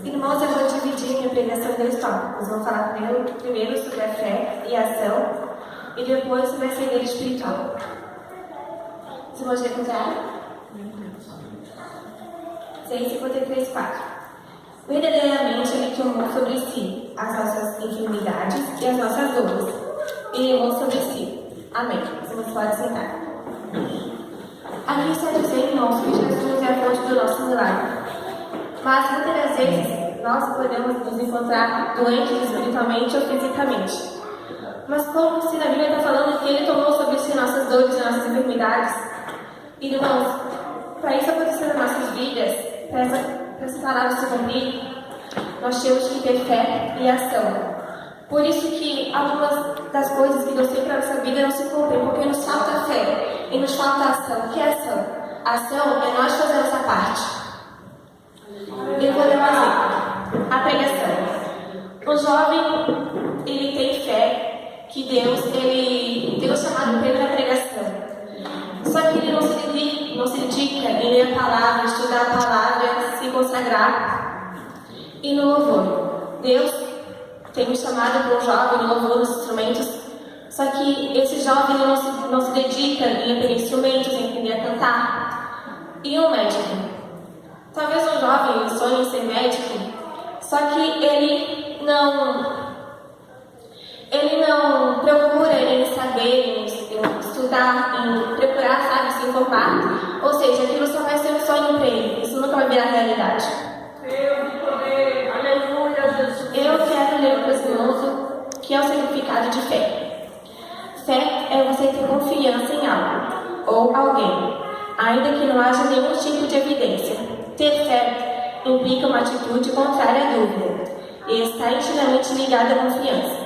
Irmãos, eu vou dividir minha pregação em 2 tópicos. Vou falar primeiro sobre a fé e a ação, e depois sobre a cegueira espiritual. Os irmãos recusaram? 6:53-4. Verdadeiramente Ele tomou sobre si as nossas enfermidades e as nossas dores, e levou sobre si. Amém. Os irmãos podem sentar. Aqui está dizendo, irmãos, que Jesus é a fonte do nosso milagre. Mas muitas das vezes nós podemos nos encontrar doentes espiritualmente ou fisicamente. Mas como se na Bíblia está falando que Ele tomou sobre si nossas dores e nossas enfermidades, irmãos, para isso acontecer nas nossas vidas, para essa palavra se cumprir, nós temos que ter fé e ação. Por isso que algumas das coisas que Deus tem para a nossa vida não se cumprem, porque nos falta fé e nos falta ação. O que é ação? A ação é nós fazer a nossa parte. Eu vou dar um exemplo. A pregação. O jovem, ele tem fé que Deus tem o chamado para ele na pregação. Só que ele não se dedica em ler a palavra, estudar a palavra, se consagrar. E no louvor, Deus tem me chamado para um jovem no louvor, nos instrumentos. Só que esse jovem não se dedica em aprender instrumentos, em aprender a cantar. E um médico. Talvez um jovem sonhe em ser médico, só que ele não procura em saber, em estudar, em procurar, sabe, se informar. Ou seja, aquilo só vai ser um sonho para ele, isso nunca vai virar realidade. Eu quero ler para os irmãos o que é o significado de fé. Fé é você ter confiança em algo ou alguém, ainda que não haja nenhum tipo de evidência. Ter fé implica uma atitude contrária à dúvida e está intimamente ligada à confiança.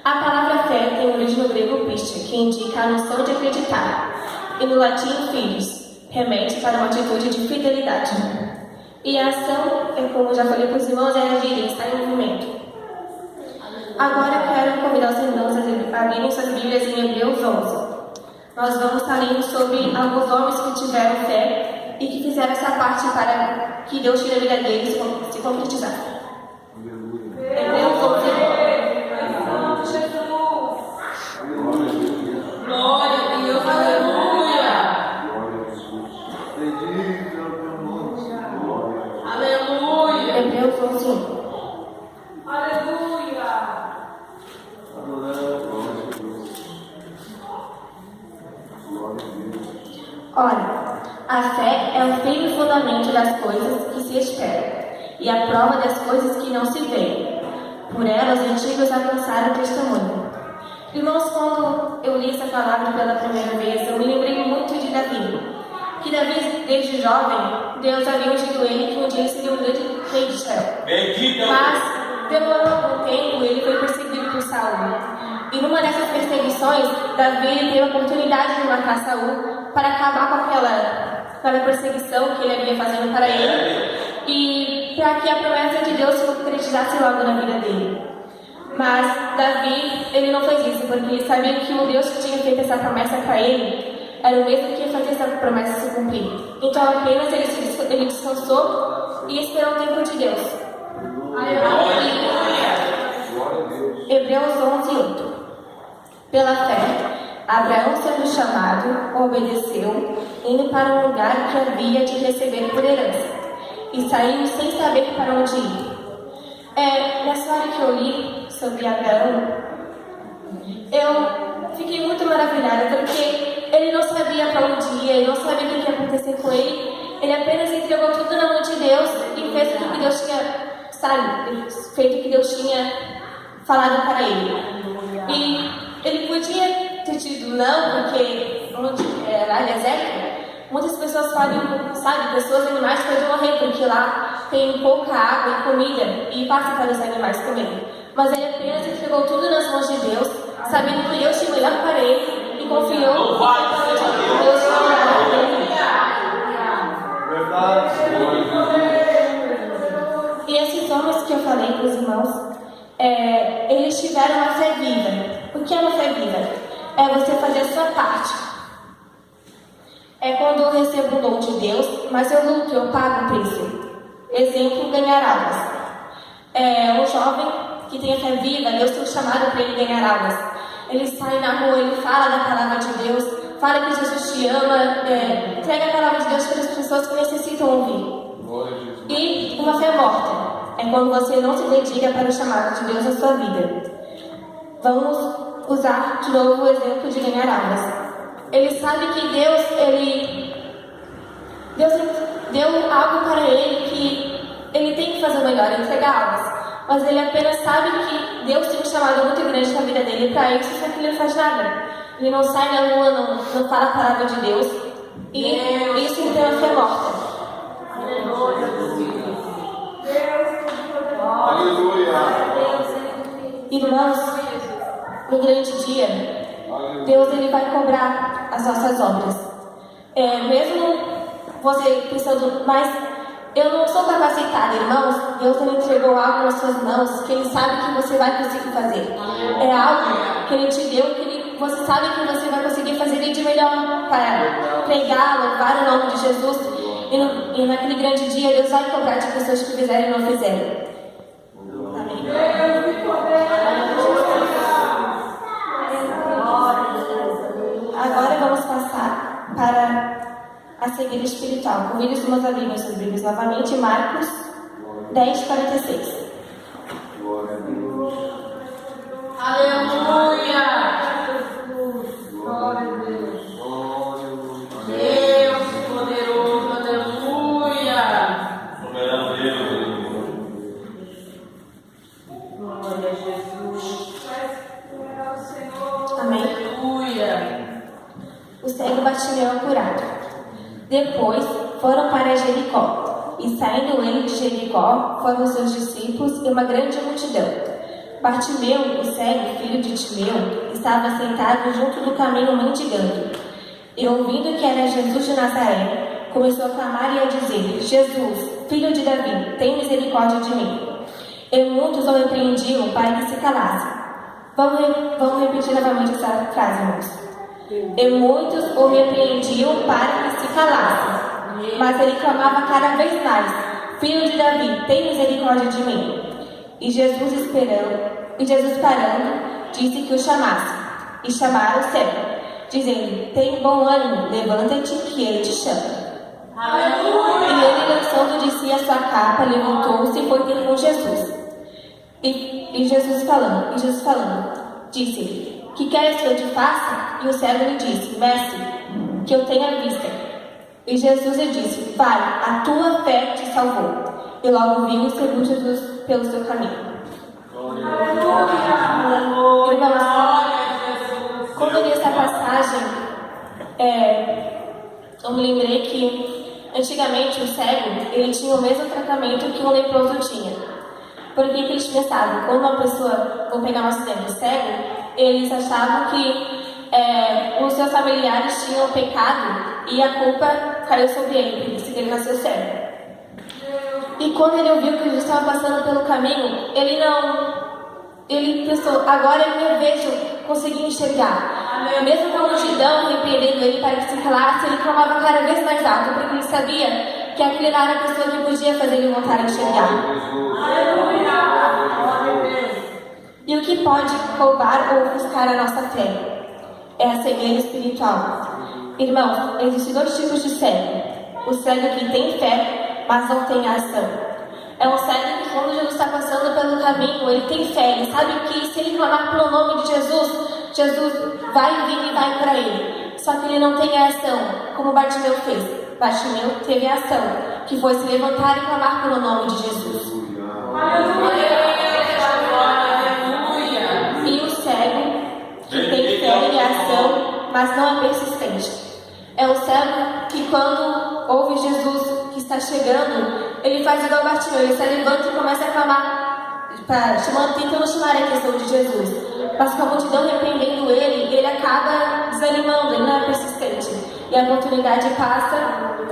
A palavra fé tem origem no grego pistia, que indica a noção de acreditar, e no latim fides, remete para uma atitude de fidelidade. E a ação, como já falei para os irmãos, é agir, está em movimento. Agora quero convidar os irmãos a abrirem suas Bíblias em Hebreus 11. Nós vamos estar lendo sobre alguns homens que tiveram fé e que fizeram essa parte para que Deus tire a vida deles se concretizar. Hebreus 11. Glória a Deus, aleluia. Aleluia. Hebreus 11. Aleluia. Ora, a fé é o firme fundamento das coisas que se esperam e a prova das coisas que não se veem. Por ela, os antigos alcançaram o testemunho. Irmãos, quando eu li essa palavra pela primeira vez, eu me lembrei muito de Davi. Que Davi, desde jovem, Deus havia ungido ele que um dia seria um grande rei de Israel. Mas demorou algum tempo e ele foi perseguido por Saul. E numa dessas perseguições, Davi teve a oportunidade de matar Saul para acabar com aquela perseguição que ele havia fazendo para ele e para que a promessa de Deus se concretizasse logo na vida dele. Mas Davi, ele não fez isso, porque ele sabia que o Deus que tinha feito essa promessa para ele era o mesmo que ia fazer essa promessa se cumprir. Então apenas ele descansou e esperou o tempo de Deus. Hebreus 11:8. Pela fé, Abraão, sendo chamado, obedeceu, indo para um lugar que havia de receber por herança, e saiu sem saber para onde ir. Nessa hora que eu li sobre Abraão, eu fiquei muito maravilhada, porque ele não sabia para onde ia, ele não sabia o que ia acontecer com ele, ele apenas entregou tudo na mão de Deus e fez o que Deus tinha, feito o que Deus tinha falado para ele. E ele podia ter tido não, porque onde era deserto, muitas pessoas podem, pessoas, animais podem morrer, porque lá tem pouca água e comida e passa para os animais comerem. Mas ele apenas entregou tudo nas mãos de Deus, sabendo que Deus tinha o melhor para ele e confiou que Deus tinha o melhor para ele. E esses homens que eu falei para os irmãos, eles tiveram uma fé viva. O que é uma fé viva? É você fazer a sua parte. É quando eu recebo um dom de Deus, mas eu luto, eu pago o preço. Exemplo, ganhar almas. Um jovem que tem a fé viva, Deus tem um chamado para ele ganhar almas. Ele sai na rua, ele fala da palavra de Deus, fala que Jesus te ama, entrega a palavra de Deus para as pessoas que necessitam ouvir. E uma fé morta é quando você não se dedica para o chamado de Deus na sua vida. Vamos usar de novo o exemplo de ganhar almas. Ele sabe que Deus deu algo para ele que ele tem que fazer o melhor, entregar almas. Mas ele apenas sabe que Deus tem um chamado muito grande na vida dele para isso, só que ele não faz nada. Ele não sai na rua, não fala a palavra de Deus. E isso ele tem uma fé morta. Irmãos, no grande dia, Deus ele vai cobrar as nossas obras. Mesmo você pensando, mas eu não sou capacitada, irmãos, Deus ele entregou algo nas suas mãos que Ele sabe que você vai conseguir fazer. É algo que Ele te deu que você sabe que você vai conseguir fazer de melhor para pregar, louvar o nome de Jesus. E naquele grande dia, Deus vai cobrar de pessoas que fizeram e não fizeram. Amém. Agora vamos passar para a cegueira espiritual. Convido os irmãos a abrirem suas Bíblias novamente, Marcos 10:46. Aleluia! Glória a Deus. Deus poderoso, aleluia! Glória a Jesus. Amém. Aleluia! O cego Bartimeu é curado. Depois foram para Jericó, e saindo ele de Jericó, foram os seus discípulos e uma grande multidão. Bartimeu, o cego, filho de Timeu, estava sentado junto do caminho mendigando. E ouvindo que era Jesus de Nazaré, começou a clamar e a dizer: Jesus, filho de Davi, tem misericórdia de mim. E muitos o repreendiam para que se calasse. Vamos repetir novamente essa frase, irmãos. E muitos o repreendiam para que se calasse. Mas ele clamava cada vez mais: Filho de Davi, tem misericórdia de mim. E Jesus parando, disse que o chamasse. E chamaram o cego, dizendo: Tem bom ânimo, levanta-te, que ele te chama. Aleluia! E ele, lançando de si a sua capa, levantou-se e foi ter com Jesus. E Jesus falando, disse-lhe: Que queres que eu te faça? E o cego lhe disse: Mestre, que eu tenha vista. E Jesus lhe disse: Vai, a tua fé te salvou. E logo viu e seguiu Jesus pelo seu caminho. Quando eu li essa passagem, eu me lembrei que antigamente o cego ele tinha o mesmo tratamento que um leproso tinha. Porque que eles pensavam, quando uma pessoa, vou pegar um exemplo, cego, eles achavam que os seus familiares tinham pecado e a culpa caiu sobre ele, por isso que ele nasceu cego. E quando ele ouviu que Jesus estava passando pelo caminho, ele pensou: agora é minha vez de eu conseguir enxergar. Mesmo com a multidão repreendendo ele para que se calasse, ele clamava cada vez mais alto, porque ele sabia que aquele era a pessoa que podia fazer ele voltar a enxergar. E o que pode roubar ou ofuscar a nossa fé? É a cegueira espiritual. Irmãos, existem dois tipos de cego. O cego que tem fé, mas não tem ação. É um cego que quando Jesus está passando pelo caminho, ele tem fé, ele sabe que se ele clamar pelo nome de Jesus, Jesus vai vir e vai para ele. Só que ele não tem a ação, como Bartimeu fez. Bartimeu teve a ação, que foi se levantar e clamar pelo nome de Jesus. E o cego, que tem fé e ação, mas não é persistente. É o cego que quando ouve Jesus que está chegando, ele faz igual Bartimeu, ele se levanta e começa a clamar, tentando chamar a atenção de Jesus. Mas com a multidão repreendendo ele acaba desanimando, ele não é persistente. E a oportunidade passa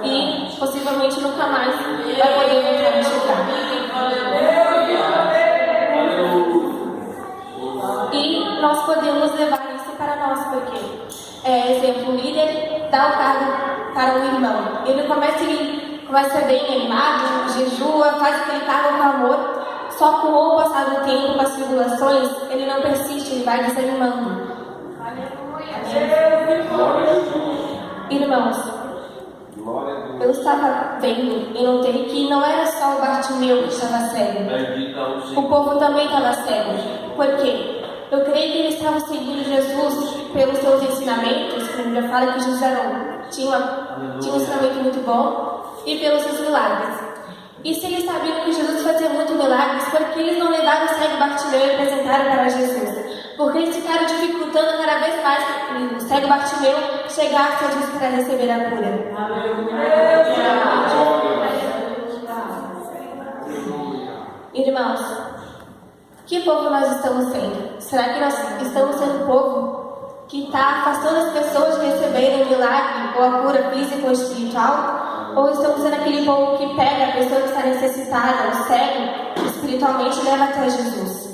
e possivelmente nunca mais vai poder voltar a enxergar. E nós podemos levar isso para nós, porque, exemplo, o líder dá o cargo para um irmão. Ele começa começa a ser bem animado, jejua, faz aquele cargo com amor. Só com o passar do tempo, com as tribulações, ele não persiste, ele vai desanimando. Irmãos, eu estava vendo e notei que não era só o Bartimeu que estava cego. O povo também estava cego. Por quê? Eu creio que eles estavam seguindo Jesus pelos seus ensinamentos, que a Bíblia fala que Jesus tinha um ensinamento muito bom, e pelos seus milagres. E se eles sabiam que Jesus fazia muitos milagres, por que eles não levaram o cego Bartimeu e apresentaram para Jesus? Porque eles ficaram dificultando cada vez mais que o cego Bartimeu chegasse a Jesus para receber a cura. Irmãos, que povo nós estamos sendo? Será que nós estamos sendo um povo que está afastando as pessoas de receberem o milagre ou a cura física ou espiritual? Ou estamos sendo aquele povo que pega a pessoa que está necessitada, o cego, espiritualmente, e leva até Jesus?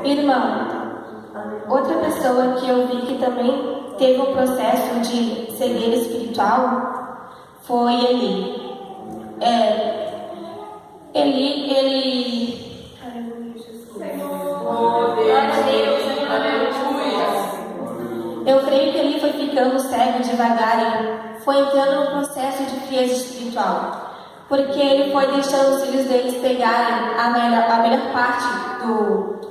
Irmão, outra pessoa que eu vi que também teve um processo de cegueira espiritual foi Eli. Eu creio que ele foi ficando cego devagar e foi entrando no processo de frieza espiritual. Porque ele foi deixando os filhos deles pegarem a melhor parte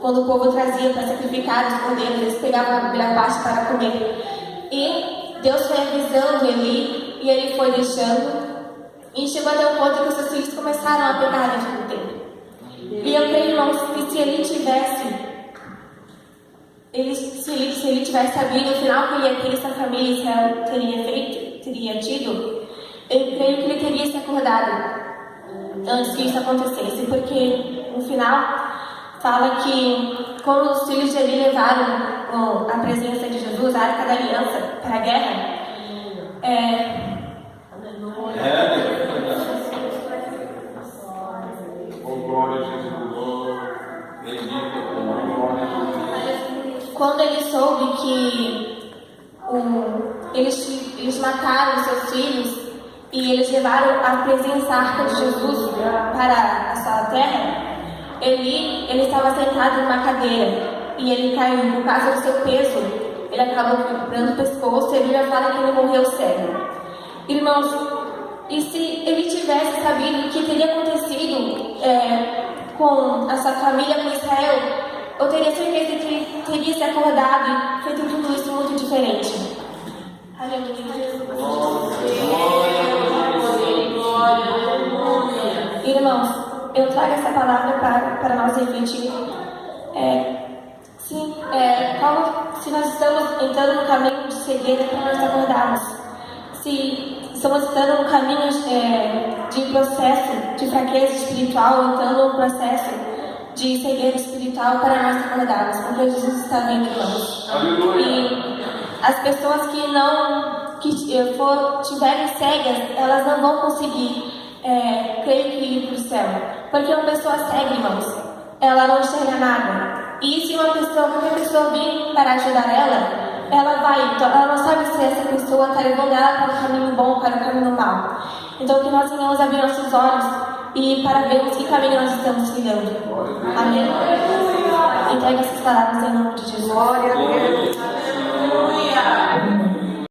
quando o povo trazia para sacrificar os cordeiros, eles pegavam a melhor parte para comer. E Deus foi avisando ele e ele foi deixando. E chegou até o ponto que os seus filhos começaram a pecar dentro do templo. E eu creio, irmãos, que se ele tivesse sabido o final que essa família Israel teria tido, eu creio que ele teria se acordado antes que isso acontecesse, porque no final fala que quando os filhos de Eli levaram a presença de Jesus, a Arca da Aliança, para a guerra, quando ele soube que eles mataram seus filhos e eles levaram a presença, a Arca de Jesus para a sua terra, ele estava sentado numa cadeira e ele caiu. Por causa do seu peso, ele acabou quebrando o pescoço e a Bíblia fala que ele morreu cego. Irmãos, e se ele tivesse sabido o que teria acontecido com a sua família, com Israel, eu teria certeza que ele teria se acordado e feito tudo isso muito diferente. Irmãos, eu trago essa palavra para nós refletir. Se nós estamos entrando no caminho de cegueira, para nós acordarmos. Se estamos entrando no caminho de processo de fraqueza espiritual, entrando no processo de cegueira espiritual, para nós acordarmos, porque Jesus está vindo, irmãos. E as pessoas que estiverem cegas, elas não vão conseguir, creio que ir para o céu. Porque uma pessoa cega, irmãos, ela não enxerga nada. E se qualquer pessoa vir para ajudar ela vai, então ela não sabe se essa pessoa está levando ela para o caminho bom ou para o caminho mau. Então que nós venhamos abrir nossos olhos e para vermos que caminho nós estamos trilhando. Amém? Entrega essas palavras em nome de Jesus. Glória a Deus. Aleluia.